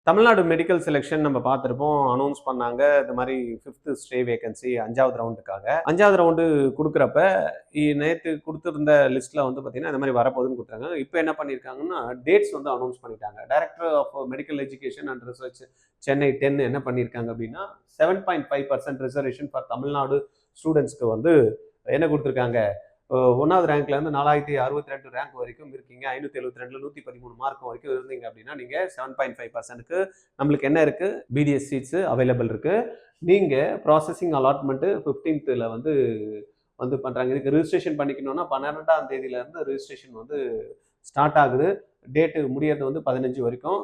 Tamil Nadu medical selection நம்ம பார்த்துருப்போம். Announce பண்ணாங்க. இந்த மாரி 5த் ஸ்டே வேகன்சி 5வது ரவுண்டுக்காக. 5வது ரவுண்டு குடுக்குறப்ப, நேத்து குடுத்திருந்த லிஸ்ட்ல வந்து பார்த்தீங்கன்னா, இந்த மாரி வரப்போகுதுன்னு குடுத்தாங்க. இப்ப என்ன பண்ணியிருக்காங்கன்னா, டேட்ஸ் வந்து அனௌன்ஸ் பண்ணிட்டாங்க. Director of medical education and research Chennai 10 என்ன பண்ணியிருக்காங்க அப்படின்னா, 7.5% ரிசர்வேஷன் ஃபார் தமிழ்நாடு ஸ்டூடண்ட்ஸ்க்கு வந்து என்ன குடுத்துருக்காங்க, 1வது ரேங்க்ல இருந்து 4062 ரேங்க் வரைக்கும் இருக்கீங்க. 572ல 113 மார்க் வரைக்கும் இருந்தீங்க அப்படின்னா, நீங்க 7.5%க்கு நம்மளுக்கு என்ன இருக்கு? பிடிஎஸ் சீட்ஸ் அவைலபிள் இருக்கு. நீங்க ப்ராசஸிங் அலாட்மெண்ட் 15ல வந்து பண்றாங்க. இதுக்கு ரிஜிஸ்ட்ரேஷன் பண்ணிக்கணும்னா 12ஆம் தேதியில இருந்து ரிஜிஸ்ட்ரேஷன் வந்து ஸ்டார்ட் ஆகுது. டேட் முடியறது வந்து 15 வரைக்கும்.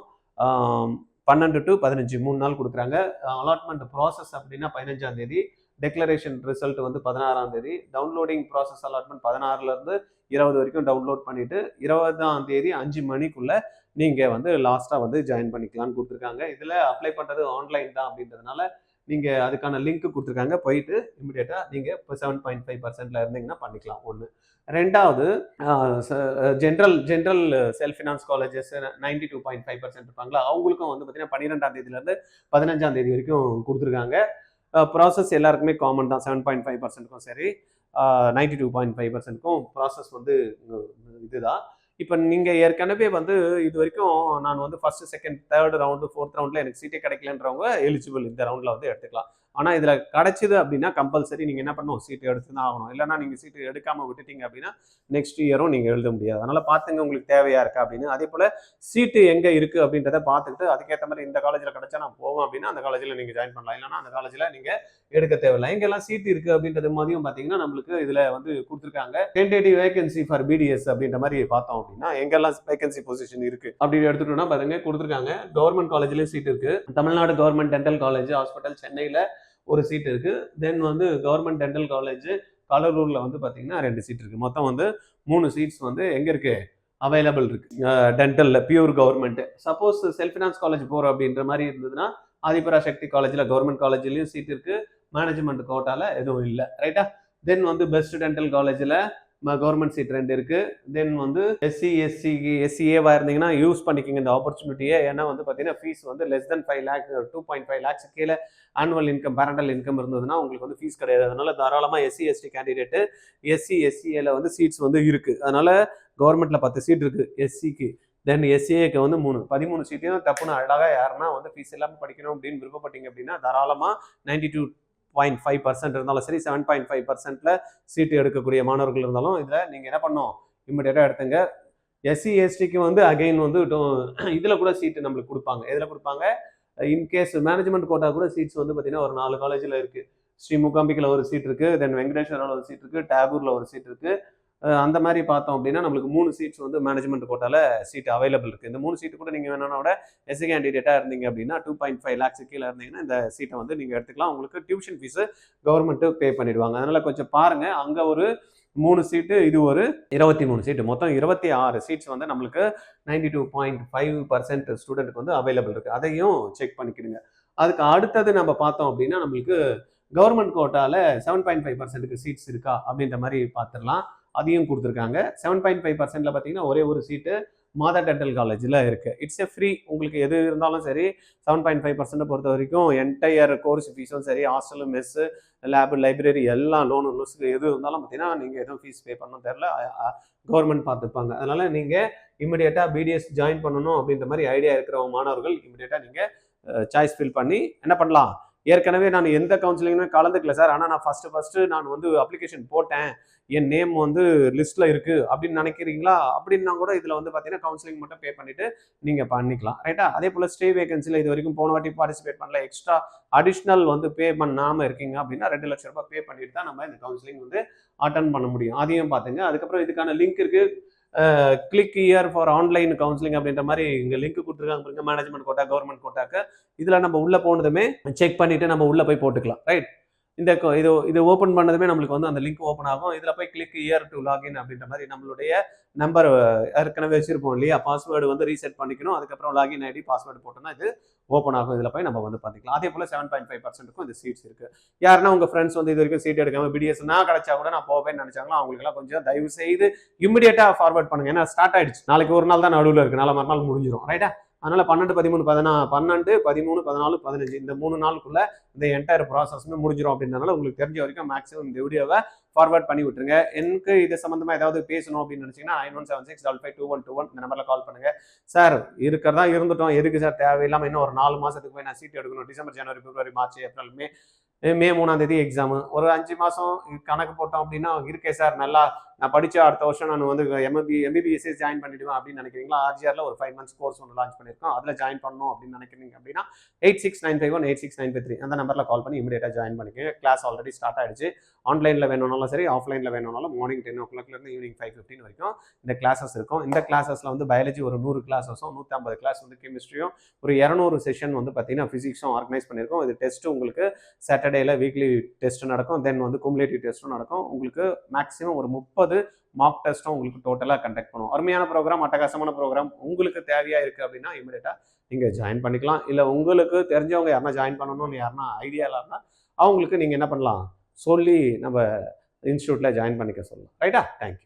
12 to 15 3 நாள் கொடுக்குறாங்க. அலாட்மெண்ட் ப்ராசஸ் அப்படின்னா 15ஆம் தேதி. டெக்ளரேஷன் ரிசல்ட் வந்து 16ஆம் தேதி. டவுன்லோடிங் ப்ராசஸ் அலாட்மெண்ட் 16ல இருந்து 20 வரைக்கும் டவுன்லோட் பண்ணிட்டு 20ஆம் தேதி 5 மணிக்குள்ள நீங்க வந்து லாஸ்டா வந்து ஜாயின் பண்ணிக்கலாம்னு கொடுத்துருக்காங்க. இதுல அப்ளை பண்றது ஆன்லைன் தான் அப்படின்றதுனால நீங்க அதுக்கான லிங்க் கொடுத்துருக்காங்க. போயிட்டு இமிடியேட்டா நீங்க இப்போ 7.5%ல இருந்தீங்கன்னா பண்ணிக்கலாம். ஒன்று. ரெண்டாவது, ஜென்ரல் செல்ஃப் ஃபினான்ஸ் காலேஜஸ் 92.5% இருப்பாங்களா, அவங்களுக்கும் வந்து பார்த்தீங்கன்னா 12ஆம் தேதியிலேருந்து 15ஆம் தேதி வரைக்கும் கொடுத்துருக்காங்க. ப்ராசஸ் எல்லாருக்குமே காமன் தான். 7.5%க்கும் சரி, 92.5%க்கும் ப்ராசஸ் வந்து இதுதான். இப்போ நீங்கள் ஏற்கனவே வந்து இது வரைக்கும் நான் வந்து first, second, third round, 4th ரவுண்டில் எனக்கு சீட்டே கிடைக்கலன்றவங்க எலிஜிபிள் இந்த ரவுண்டில் வந்து எடுத்துக்கலாம். ஆனால் இதில் கிடைச்சிது அப்படின்னா கம்பல்சரி நீங்கள் என்ன பண்ணணும், சீட்டு எடுத்து தான் ஆகணும். இல்லைனா நீங்கள் சீட்டு எடுக்காமல் விட்டுட்டீங்க அப்படின்னா நெக்ஸ்ட் இயரும் நீங்கள் எழுத முடியாது. அதனால் பார்த்துங்க உங்களுக்கு தேவையாக இருக்கா அப்படின்னு. அதே போல் சீட்டு எங்கே இருக்குது அப்படின்றத பார்த்துக்கிட்டு அதுக்கேற்ற மாதிரி இந்த காலேஜில் கிடைச்சா நான் போவேன் அப்படின்னா அந்த காலேஜில் நீங்கள் ஜாயின் பண்ணலாம். இல்லைனா அந்த காலேஜில் நீங்கள் எடுக்க தேவையில்லை. எங்கெல்லாம் சீட் இருக்குது அப்படின்றது மாதிரியும் பார்த்தீங்கன்னா நம்மளுக்கு இதில் வந்து கொடுத்துருக்காங்க. டென்டேட்டிவ் வேகன்சி ஃபார் பிடிஎஸ் அப்படின்ற மாதிரி பார்த்தோம் அப்படின்னா எங்கெல்லாம் வேகன்சி பொசிஷன் இருக்குது அப்படின்னு எடுத்துட்டோம்னா பாருங்க கொடுத்துருக்காங்க. கவர்மெண்ட் காலேஜ்லேயும் சீட் இருக்குது. Tamil Nadu government dental college hospital சென்னையில் ஒரு சீட் இருக்கு. தென் வந்து கவர்மெண்ட் டென்டல் காலேஜ் கடலூர்ல வந்து பாத்தீங்கன்னா 2 சீட் இருக்கு. மொத்தம் வந்து 3 சீட்ஸ் வந்து எங்க இருக்கு, அவைலபிள் இருக்கு டென்டல்ல, pure government. Suppose self finance college போறோம் அப்படின்ற மாதிரி இருந்ததுன்னா ஆதிபராசக்தி காலேஜ்ல, கவர்மெண்ட் காலேஜ்லயும் சீட் இருக்கு. மேனேஜ்மெண்ட் கோட்டால எதுவும் இல்லை. ரைட்டா. தென் வந்து பெஸ்ட் டென்டல் காலேஜ்ல கவர்மெண்ட் சீட் 2 இருக்கு. தென் வந்து எஸ்சிஏவா இருந்தீங்கன்னா யூஸ் பண்ணிக்கிங்க இந்த ஆப்பர்ச்சுனிட்டியை. ஏன்னா வந்து பார்த்தீங்கன்னா ஃபீஸ் வந்து லெஸ் தென் 5 லேக் 2.5 லேக்ஸ் கீழே ஆனுவல் இன்கம், பேரண்டல் இன்கம் இருந்ததுன்னா உங்களுக்கு வந்து ஃபீஸ் கிடையாது. அதனால தாராளமாக எஸ்சி கேண்டிடேட்டு, எஸ்சிஏல வந்து சீட்ஸ் வந்து இருக்கு. அதனால கவர்மெண்ட்ல 10 சீட் இருக்கு எஸ்சிக்கு. தென் எஸ்சிஏக்கு வந்து 13 சீட்டையும் டப்புன்னு அழகாக யாருன்னா வந்து ஃபீஸ் இல்லாமல் படிக்கணும் அப்படின்னு விருப்பப்பட்டீங்க அப்படின்னா தாராளமாக 92.5% இருந்தாலும் சரி, 7.5%ல சீட்டு எடுக்கக்கூடிய மாணவர்கள் இருந்தாலும் இதில் நீங்கள் என்ன பண்ணணும், இம்மிடியேட்டாக எடுத்துங்க. எஸ்சிக்கு வந்து அகைன் வந்து இதில் கூட சீட்டு நம்மளுக்கு கொடுப்பாங்க. எதில் கொடுப்பாங்க, இன்கேஸ் மேனேஜ்மெண்ட் கோட்டா கூட சீட்ஸ் வந்து பார்த்தீங்கன்னா ஒரு 4 காலேஜில் இருக்குது. ஸ்ரீ மூகாம்பிகையில் ஒரு சீட் இருக்குது. தென் வெங்கடேஸ்வராவில் ஒரு சீட் இருக்குது. டேகூரில் ஒரு சீட் இருக்குது. அந்த மாதிரி பார்த்தோம் அப்படின்னா நம்மளுக்கு 3 சீட்ஸ் வந்து மேனேஜ்மெண்ட் கோட்டால சீட் அவைலபிள் இருக்குது. இந்த 3 சீட்டு கூட நீங்கள் வேணும்னா எஸ்சி கேண்டிடேட்டாக இருந்தீங்க அப்படின்னா 2.5 லேக்ஸ் கீழே இருந்தீங்கன்னா இந்த சீட்டை வந்து நீங்கள் எடுத்துக்கலாம். உங்களுக்கு டியூஷன் ஃபீஸு கவர்மெண்ட்டு பே பண்ணிடுவாங்க. அதனால் கொஞ்சம் பாருங்கள். அங்கே ஒரு 3 சீட்டு, இது ஒரு 23 சீட்டு, மொத்தம் 26 சீட்ஸ் வந்து நம்மளுக்கு 92.5% ஸ்டூடெண்ட்டுக்கு வந்து அவைலபிள் இருக்குது. அதையும் செக் பண்ணிக்கிடுங்க. அதுக்கு அடுத்தது நம்ம பார்த்தோம் அப்படின்னா நம்மளுக்கு கவர்மெண்ட் கோட்டால 7.5%க்கு சீட்ஸ் இருக்கா அப்படின்ற மாதிரி பார்த்துடலாம். அதையும் கொடுத்துருக்காங்க. 7.5%ல பார்த்தீங்கன்னா ஒரே ஒரு சீட்டு மாதா டென்டல் காலேஜில் இருக்குது. It's a free. உங்களுக்கு எது இருந்தாலும் சரி 7.5% பொறுத்த வரைக்கும் என்டையர் கோர்ஸ் ஃபீஸும் சரி, ஹாஸ்டலு, மெஸ்ஸு, லேபு, லைப்ரரி எல்லாம், லோனு லூஸுக்கு எது இருந்தாலும் பார்த்தீங்கன்னா நீங்கள் எதுவும் ஃபீஸ் பே பண்ணணும் தெரில, கவர்மெண்ட் பார்த்துப்பாங்க. அதனால் நீங்கள் இமிடியேட்டாக பிடிஎஸ் ஜாயின் பண்ணணும் அப்படின்ற மாதிரி ஐடியா இருக்கிற மாணவர்கள் இமிடியேட்டாக நீங்கள் சாய்ஸ் ஃபில் பண்ணி என்ன பண்ணலாம். ஏற்கனவே நான் எந்த கவுன்சிலிங்குமே கலந்துக்கல சார், ஆனால் நான் ஃபஸ்ட்டு நான் வந்து அப்ளிகேஷன் போட்டேன், என் நேம் வந்து லிஸ்ட்டில் இருக்குது அப்படின்னு நினைக்கிறீங்களா, அப்படின்னா கூட இதில் வந்து பார்த்தீங்கன்னா கவுன்சிலிங் மட்டும் பே பண்ணிவிட்டு நீங்கள் பண்ணிக்கலாம். ரைட்டா. அதே போல் ஸ்டே வேகன்சியில் இது வரைக்கும் போன வாட்டி பார்ட்டிசிபேட் பண்ணல, எக்ஸ்ட்ரா அடிஷ்னல் வந்து பே பண்ணாமல் இருக்கீங்க அப்படின்னா 2 லட்ச ரூபாய் பே பண்ணிட்டு தான் நம்ம இந்த கவுன்சிலிங் வந்து அட்டன் பண்ண முடியும். அதையும் பார்த்துங்க. அதுக்கப்புறம் இதுக்கான லிங்க் இருக்குது. Click year for online counselling அப்படின்ற மாதிரி இங்கே லிங்க் கொடுத்துருக்காங்க. மேனேஜ்மெண்ட் கோட்டா, கவர்மெண்ட் கோட்டாக்கு இதில் நம்ம உள்ளே போனதுமே செக் பண்ணிவிட்டு நம்ம உள்ளே போய் போட்டுக்கலாம். ரைட். இது ஓப்பன் பண்ணதுமே நம்மளுக்கு வந்து அந்த லிங்க் ஓப்பன் ஆகும். இதில் போய் கிளிக் இயர் டு லாகின் அப்படின்ற மாதிரி நம்மளுடைய நம்பர் ஏற்கனவே வச்சிருப்போம் இல்லையா, பாஸ்வேர்டு வந்து ரீசெட் பண்ணிக்கணும். அதுக்கப்புறம் லாகின் ஐடி, பாஸ்வேர்டு போட்டோம்னா இது ஓப்பன் ஆகும். இதில் போய் நம்ம வந்து பார்த்துக்கலாம். அதே போல் 7.5%க்கும் இந்த சீட்ஸ் இருக்குது. யாருன்னா உங்கள் ஃப்ரெண்ட்ஸ் வந்து இது வரைக்கும் சீட் எடுக்காமல் பிடிஎஸ் நான் கிடைச்சா கூட நான் போவேன்னு நினைச்சாங்களோ அவங்களுக்குலாம் கொஞ்சம் தயவு செய்து இமிடியேட்டாக ஃபார்வர்ட் பண்ணுங்க. ஏன்னா ஸ்டார்ட் ஆயிடுச்சு. நாளைக்கு ஒரு நாள் தான் நடுவில் இருக்குது, நாளை மறுநாள் முடிஞ்சிடும். ரைட்டா. அதனால் 12, 13, 12, 13, 14, 15 இந்த 3 நாளுக்குள்ள இந்த என்டையர் ப்ராசஸுமே முடிஞ்சிடும். அப்படின்றனால உங்களுக்கு தெரிஞ்ச வரைக்கும் மேக்ஸிமம் இந்த வீடியோவை ஃபார்வர்ட் பண்ணி விட்டுருங்க. எனக்கு இது சம்மந்தமாக ஏதாவது பேசணும் அப்படின்னு நினச்சிங்கன்னா 9176552121 இந்த நம்பரில் கால் பண்ணுங்கள். சார் இருக்கிறதா இருந்துட்டோம், எதுக்கு சார் தேவையில்லாமல் இன்னும் ஒரு 4 மாதத்துக்கு போய் நான் சீட் எடுக்கணும், டிசம்பர், ஜனவரி, பிப்ரவரி, மார்ச், ஏப்ரல், மே 3ஆம் தேதி எக்ஸாமு, ஒரு 5 மாதம் கணக்கு போட்டோம் அப்படின்னா இருக்கே சார், நல்லா நான் படித்த அடுத்த வருஷம் நான் வந்து எம்பிபிஎஸ்சி ஜாயின் பண்ணிடுவேன் அப்படின்னு நினைக்கிறீங்களா? ஆர்ஜிஆரில் ஒரு 5 months கோர்ஸ் ஒன்று லான்ச் பண்ணியிருக்கோம், அதில் ஜாயின் பண்ணணும் அப்படின்னு நினைக்கிறீங்க அப்படின்னா 8695186953 அந்த நம்பரில் கால் பண்ணி இமீடியட்டாக ஜாயின் பண்ணிக்கோங்க. கிளாஸ் ஆல்ரெடி ஸ்டார்ட் ஆகிடுச்சு. ஆன்லைனில் வேணும்னாலும் சரி, ஆஃப்லைனில் வேணும்னாலும் மார்னிங் 10 o'clockலேருந்து ஈவினிங் 5:15 வரைக்கும் இந்த கிளாஸஸ் இருக்கும். இந்த கிளாஸஸில் வந்து பயாலஜி ஒரு 100 கிளாஸஸும் 150 கிளாஸ் வந்து கெமிஸ்ட்ரியும் ஒரு 200 செஷன் வந்து பார்த்தீங்கன்னா ஃபிசிக்ஸும் ஆர்கனைஸ் பண்ணியிருக்கோம். இது டெஸ்ட்டு உங்களுக்கு சாட்டர்டேல வீக்லி டெஸ்ட் நடக்கும், தென் வந்து குமுலேட்டிவ் டெஸ்ட்டும் நடக்கும். உங்களுக்கு மேக்ஸிமம் ஒரு 30 மார்க் டெஸ்ட்டும் உங்களுக்கு டோட்டலாக கண்டக்ட் பண்ணுவோம். அருமையான ப்ரோக்ராம், அட்டகாசமான ப்ரோக்ராம். உங்களுக்கு தேவையாக இருக்குது அப்படின்னா இமீடியட்டாக நீங்கள் ஜாயின் பண்ணிக்கலாம். இல்லை உங்களுக்கு தெரிஞ்சவங்க யாருன்னா ஜாயின் பண்ணணும்னு யாருன்னா ஐடியாவில் இருந்தால் அவங்களுக்கு நீங்கள் என்ன பண்ணலாம் சொல்லி நம்ம இன்ஸ்டியூட்டில் ஜாயின் பண்ணிக்க சொல்லலாம். ரைட்டா? தேங்க்யூ.